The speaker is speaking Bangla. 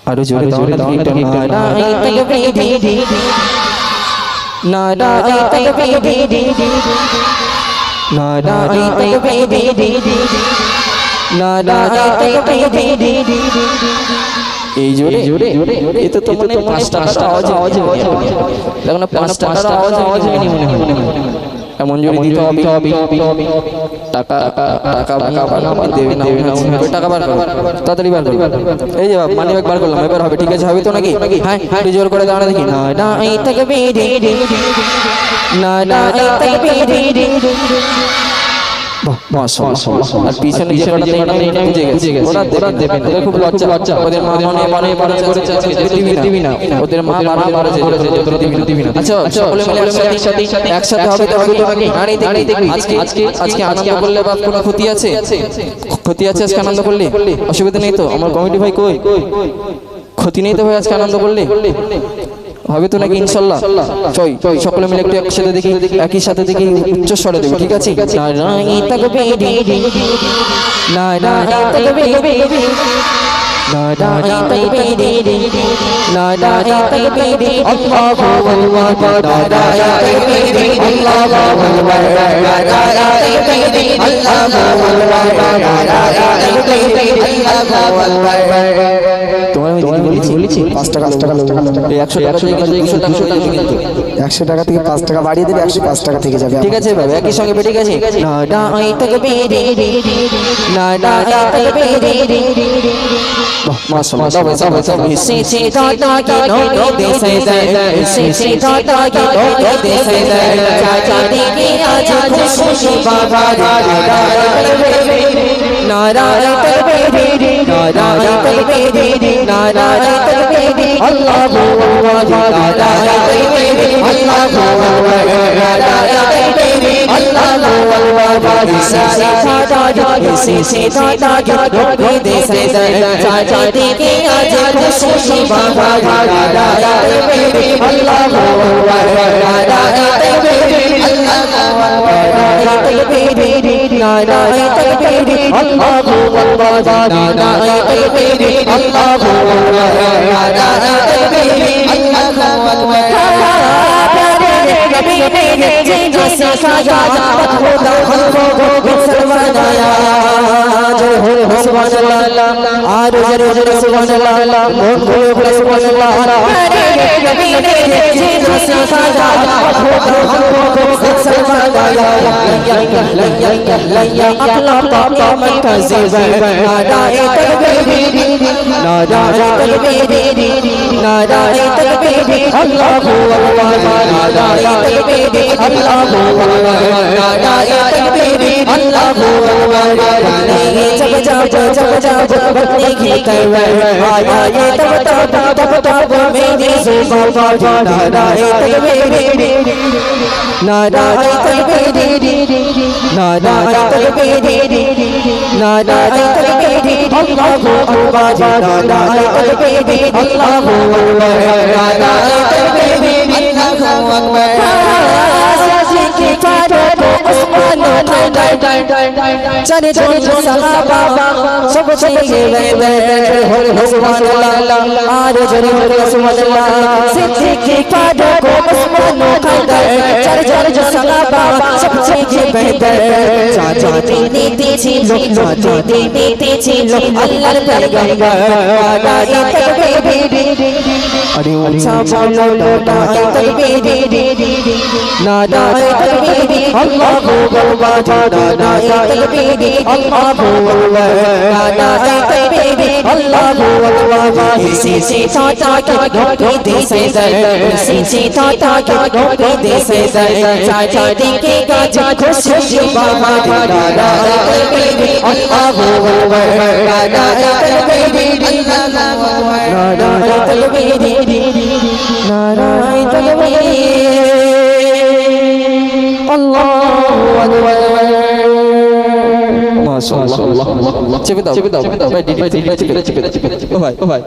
আরো জোরে জোরে দাও নারায়ে তাকবীর নারায়ে তাকবীর নারায়ে তাকবীর এই জোরে এই তো মানে পাঁচটা আওয়াজ দেখো না পাঁচটা আওয়াজ হয়নি মনে হয় এমন জোরে দিতে হবে টাকা দেবে না টাকা বার তাড়াতাড়ি বার এই যে মানি ব্যাগ বার করলাম এবার হবে ঠিক আছে হবে তো নাকি হ্যাঁ জোর করে দাঁড়া দেখি নারায়ে তাকবীর নারায়ে তাকবীর আর পিছনে যে বুঝে গেছে ওরা দেবে না খুব লজ্জা ওদের মা মানে করেছে টিভি না ওদের মা করেছে টিভি না আচ্ছা সকলে মিলে একসাথে হবে তো নাকি আজকে আনন্দ করলে বাপ কোনো ক্ষতি আছে আজকে আনন্দ করলে অসুবিধা নেই তো আমার কমিটি ভাই কই ক্ষতি নেই তো ভাই আজকে আনন্দ করলে হবে তো নাকি ইনশাআল্লাহ চল সকলে মিলে একটু একসাথে দেখি একই সাথে দেখি উচ্চ স্বরে দেব ঠিক আছে নারায়ে তাকবীর নারায়ে তাকবীর নারায়ে তাকবীর নারায়ে তাকবীর আল্লাহু আকবার নারায়ে তাকবীর আল্লাহু আকবার নারায়ে তাকবীর আল্লাহু আকবার নারায়ে তাকবীর আল্লাহু আকবার তোমার আমি বলেছি 5 টাকা এই 100 টাকা থেকে 200 টাকা কিন্তু 100 টাকা থেকে 5 টাকা বাড়িয়ে দিলে 105 টাকা থেকে যাবে ঠিক আছে ভাই একই সঙ্গে ঠিক আছে নারায়ে তাকবীর নারায়ে তাকবীর মাশাআল্লাহ সবাই সে দাদা কি নো দেশে সে দাদা কি নো দেশে চাচা দিকে আজ খুশি বাবা নারায়ে তাকবীর নারায়ে তাকবীর নারায়ে তাকবীর আল্লাহু আকবার নারায়ে তাকবীর আল্লাহু আকবার নারায়ে তাকবীর আল্লাহু আকবার সে দাদা নো দেশে চাচা দিকে আজ খুশি বাবা নারায়ে তাকবীর আল্লাহু আকবার নারায়ে তাকবীর আল্লাহু আকবার নারায়ে তাকবীর আল্লাহু আকবার নারায়ে তাকবীর আল্লাহু আকবার নারায়ে তাকবীর আল্লাহু আকবার प्यारे नबी ने जो सिखाया खुदा हमको सरवराया जय हो सुभान अल्लाह और जय सुभान अल्लाह मोन बोलो सुभान अल्लाह प्यारे नबी ने जो सिखाया खुदा हमको सरवराया लैया अल्लाह पाक मुंतजिब नाराये तकबीर नाराये तकबीर नाराये तकबीर अल्लाहू अकबर नाराये तकबीर अल्लाहू अकबर नाराये तकबीर अल्लाहू अकबर ये जब बंदे की करवे आया ये तब मेरी जुबान पर नाराये तकबीर नाराये तकबीर नाराये तकबीर नाराये तकबीर अल्लाहू अकबर नाराये तकबीर अल्लाहू अकबर नाराये तकबीर अल्लाहू अकबर चले जो सहाबा सब चले गए सुभान अल्लाह आज जरूर सुभान अल्लाह सिद्दीक़ कादो को उस्मान उठाए चले जो सहाबा सब चले गए चाचा दीनी ছিল আল্লাহর পয়গম্বর নারায়ে তাকবীর আরে আচ্ছা বলো নারায়ে তাকবীর নারায়ে তাকবীর আল্লাহু আকবার নারায়ে তাকবীর আল্লাহু আকবার নারায়ে তাকবীর আল্লাহু আকবার সে চাচা কে দেশে সে চাচা কে দেশে চাচা দিকে গাজ খুশি বাবা নারায়ে তাকবীর আল্লাহু আকবার নারায়ে তাকবীর আল্লাহু আকবার নারায়ে তাকবীর নারায়ে তাকবীর আল্লাহু আকবার মাশাআল্লাহ চেপে দাও ভাই চেপে দাও ভাই